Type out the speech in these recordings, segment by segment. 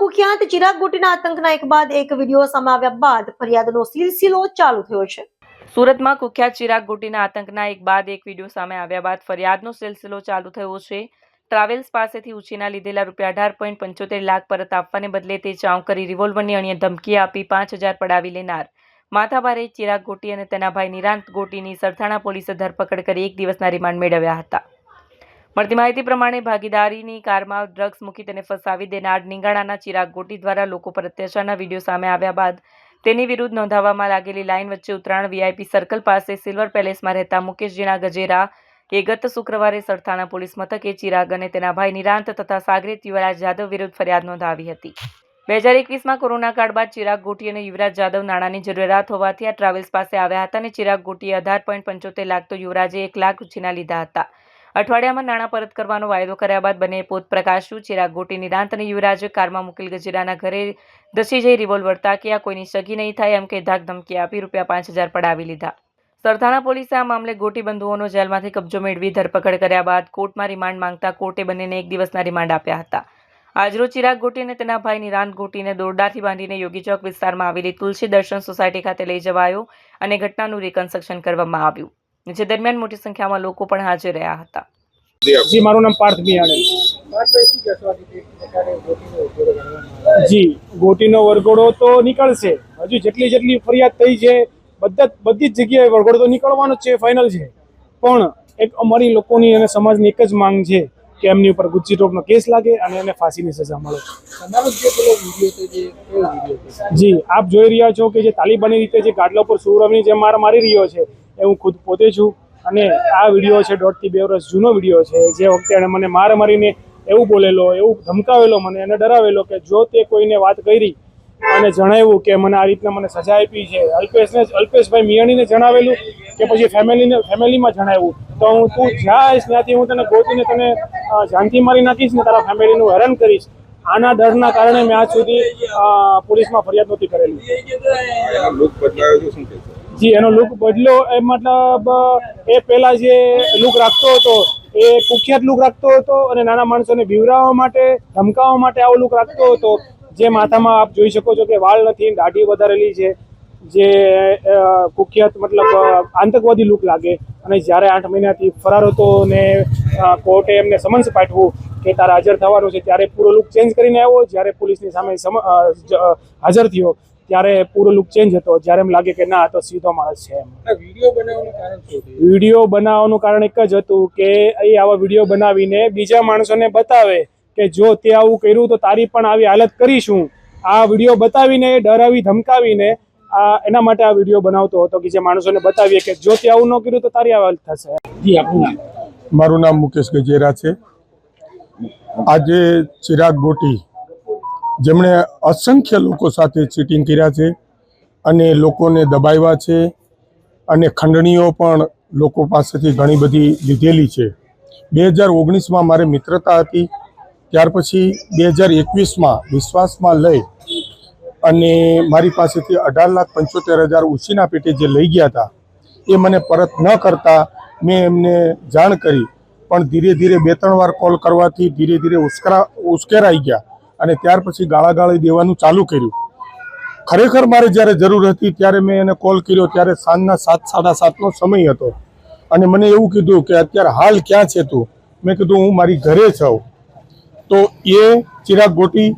કુખ્યાત ચિરાગ ગોટીના આતંકના એક બાદ એક વિડીયો સામે આવ્યા બાદ ફરિયાદનો સિલસિલો ચાલુ થયો છે। સુરતમાં કુખ્યાત ચિરાગ ગોટીના આતંકના એક બાદ એક વિડીયો સામે આવ્યા બાદ ફરિયાદનો સિલસિલો ચાલુ થયો છે। ટ્રાવેલ્સ પાસેથી ઉછીના લીધેલા ₹18.75 લાખ પરત આપવાને બદલે તે ચાઉં કરી રિવોલ્વરની અન્ય ધમકી આપી 5,000 પડાવી લેનાર માથાભારે ચિરાગ ગોટી અને તેના ભાઈ નિરાંત ગોટીની સરથાણા પોલીસે ધરપકડ કરી 1 દિવસના રિમાન્ડ મેળવ્યા હતા। મળતી માહિતી પ્રમાણે ભાગીદારીની કારમાં ડ્રગ્સ મૂકી તેને ફસાવી દેનાર નિંગાણાના ચિરાગ ગોટી દ્વારા લોકો પર અત્યાચારના વિડીયો સામે આવ્યા બાદ તેની વિરુદ્ધ નોંધાવવામાં લાગેલી લાઇન વચ્ચે ઉત્તરાયણ VIP સર્કલ પાસે સિલ્વર પેલેસમાં રહેતા મુકેશ જીણા ગજેરા એ ગત શુક્રવારે સરથાણા પોલીસ મથકે ચિરાગ અને તેના ભાઈ નિરાંત તથા સાગરીત યુવરાજ યાદવ વિરુદ્ધ ફરિયાદ નોંધાવી હતી। 2021માં કોરોના કાળ બાદ ચિરાગ ગોટી અને યુવરાજ યાદવ નાણાંની જરૂરિયાત હોવાથી આ ટ્રાવેલ્સ પાસે આવ્યા હતા અને ચિરાગ ગોટીએ 18.75 લાખ તો યુવરાજે 1 લાખ ઉછીના લીધા હતા। અઠવાડિયામાં નાણાં પરત કરવાનો વાયદો કર્યા બાદ બંને પોત પ્રકાશ્યું। ચિરાગ ગોટી નિરાંત અને યુવરાજે કારમાં મુકેલ ગજેરાના ઘરે ધસી જઈ રિવોલ્વર તાકી આ કોઈની સગી નહીં થાય એમ કે ધાક ધમકી આપી ₹5,000 પડાવી લીધા। સરથાણા પોલીસે આ મામલે ગોટી બંધુઓનો જેલમાંથી કબજો મેળવી ધરપકડ કર્યા બાદ કોર્ટમાં રિમાન્ડ માંગતા કોર્ટે બંનેને 1 દિવસના રિમાન્ડ આપ્યા હતા। આજરોજ ચિરાગ ગોટી અને તેના ભાઈ નિરાંત ગોટીને દોરડાથી બાંધીને યોગી ચોક વિસ્તારમાં આવેલી તુલસી દર્શન સોસાયટી ખાતે લઈ જવાયો અને ઘટનાનું રિકન્સ્ટ્રક્શન કરવામાં આવ્યું, જે દરમિયાન મોટી સંખ્યામાં લોકો પણ હાજર રહ્યા હતા। જી, મારું નામ પાર્થ બિયાણી। જી, ગોટીનો વરઘોડો તો નીકળશે। હજુ જેટલી ફરિયાદ થઈ છે બધી જ જગ્યાએ વરઘોડો તો નીકળવાનો જ છે, ફાઇનલ છે। પણ એક અમારી લોકોની અને સમાજની એક જ માંગ છે કે એમની ઉપર ગુજ્જી ટોકનો કેસ લાગે અને એને ફાંસીની સજા મળે। જી, આપ જોઈ રહ્યા છો કે જે તાલિબાની રીતે જે ગાડલા પર સુરવની જે માર મારી રહ્યો છે એ હું ખુદ પોતે છું। અને આ વિડીયો છે 1.5 થી 2 વર્ષ જૂનો વિડીયો છે। જે વખતે એણે મને માર મારીને એવું બોલેલો, એવું ધમકાવેલો, મને એને ડરાવેલો કે જો તે કોઈને વાત કરી અને જણાવ્યું કે મને આ રીતના મને સજા આપી છે, અલ્પેશભાઈ મિયાણીને જણાવેલું કે પછી ફેમિલીમાં જણાવ્યું તો તું જ્યાં આવીશ ત્યાંથી હું તને ગોતીને તને જાનથી મારી નાખીશ ને તારા ફેમિલીનું હેરાન કરીશ। આના ડરના કારણે મેં આજ સુધી પોલીસમાં ફરિયાદ નહોતી કરેલી। જી, એનો લુક બદલ્યો એ મતલબ એ પહેલા જે લુક રાખતો હતો એ કુખ્યાત લુક રાખતો હતો અને નાના માણસોને બીવરાવવા માટે, ધમકાવવા માટે આવો લુક રાખતો હતો। જે માથામાં આપ જોઈ શકો છો કે વાળ નથી, દાઢી વધારેલી છે, જે કુખ્યાત મતલબ આતંકવાદી લુક લાગે। અને જ્યારે 8 મહિનાથી ફરાર હતો ને કોર્ટે એમને સમન્સ પાઠવું કે તારે હાજર થવાનું છે ત્યારે પૂરો લુક ચેન્જ કરીને આવ્યો। જ્યારે પોલીસની સામે હાજર થયો ત્યારે પૂરો લુક ચેન્જ હતો। જ્યારે એમ લાગે કે ના, તો સીધો માણસ છે એમ। વિડીયો બનાવવાનું કારણ એક જ હતું કે એ આવા વિડીયો બનાવીને બીજા માણસોને બતાવે કે જો તે આવું કર્યું તો તારી પણ આવી હાલત કરીશું। આ વિડીયો બતાવીને ડરાવી ધમકાવીને એના માટે આ વિડીયો બનાવતો હતો કે જે માણસોને બતાવીએ કે જો તે આવું ન કર્યું તો તારી આ હાલત થશે। જી, આપનું નામ? મારું નામ મુકેશ ગજેરા છે। આજે ચિરાગ ગોટી જેમણે અસંખ્ય લોકો સાથે ચીટિંગ કર્યા છે અને લોકોને દબાવ્યા છે અને ખંડણીઓ પણ લોકો પાસેથી ઘણી બધી લીધેલી છે। 2019માં મારે મિત્રતા હતી, ત્યાર પછી 2021માં વિશ્વાસમાં લઈ અને મારી પાસેથી 18,75,000 ઉછીના પેટે જે લઈ ગયા હતા એ મને પરત ન કરતા મેં એમને જાણ કરી, પણ ધીરે ધીરે 2-3 વાર કોલ કરવાથી ધીરે ધીરે ઉશ્કેરાઈ ગયા અને ત્યાર પછી ગાળાગાળી દેવાનું ચાલુ કર્યું। ખરેખર મારે જ્યારે જરૂર હતી ત્યારે મેં એને કોલ કર્યો ત્યારે સાંજના 7-7:30નો સમય હતો અને મને એવું કીધું કે અત્યારે હાલ ક્યાં છે તું? મેં કીધું હું મારી ઘરે છું। તો એ ચિરાગ ગોટી,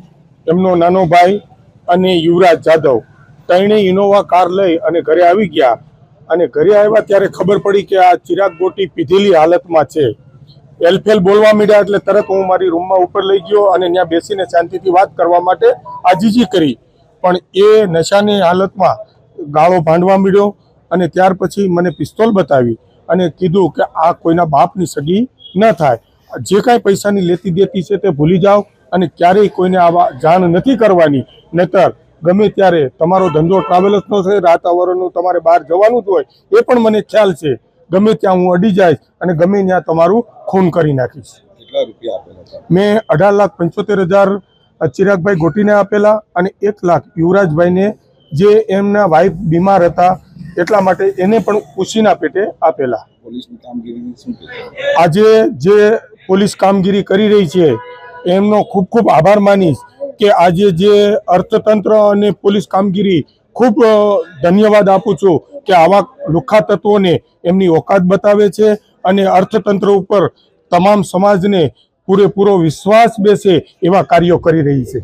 એમનો નાનો ભાઈ અને યુવરાજ યાદવ ત્રણેય ઇનોવા કાર લઈ અને ઘરે આવી ગયા અને ઘરે આવ્યા ત્યારે ખબર પડી કે આ ચિરાગ ગોટી પીધેલી હાલતમાં છે। એલફેલ બોલવા માંડ્યા એટલે તરત હું મારી રૂમમાં ઉપર લઈ ગયો અને ત્યાં બેસીને શાંતિથી વાત કરવા માટે આજીજી કરી, પણ એ નશાની હાલતમાં ગાળો ભાંડવા માંડ્યો અને ત્યાર પછી મને પિસ્તોલ બતાવી અને કીધું કે આ કોઈના બાપની સગી ન થાય। જે કાંઈ પૈસાની લેતી દેતી છે તે ભૂલી જાઓ અને ક્યારેય કોઈને આવા જાણ નથી કરવાની, નહીતર ગમે ત્યારે તમારો ધંધો ટ્રાવેલ્સનો છે, રાત આવરનું તમારે બહાર જવાનું જ હોય એ પણ મને ખ્યાલ છે, ગમે ત્યાં હું અડી જઈશ અને ગમે ત્યાં તમારું ખૂન કરી નાખીશ। કેટલા રૂપિયા આપેલા? મેં 18,75,000 ચિરાગભાઈ ગોટીને આપેલા અને 1 લાખ યુવરાજભાઈને, જે એમના વાઇફ બીમાર હતા એટલા માટે એને પણ ઉછીના પેટે આપેલા। પોલીસની કામગીરી શું છે? આજે જે પોલીસ કામગીરી કરી રહી છે એમનો ખૂબ ખૂબ આભાર માનીશ કે આજે જે અર્થતંત્ર અને પોલીસ કામગીરી ખૂબ ધન્યવાદ આપું છું કે આવા લુખ્ખા તત્વોને એમની ઓકાત બતાવે છે અને અર્થતંત્ર ઉપર તમામ સમાજને પૂરેપૂરો વિશ્વાસ બેસે એવા કાર્યો કરી રહી છે.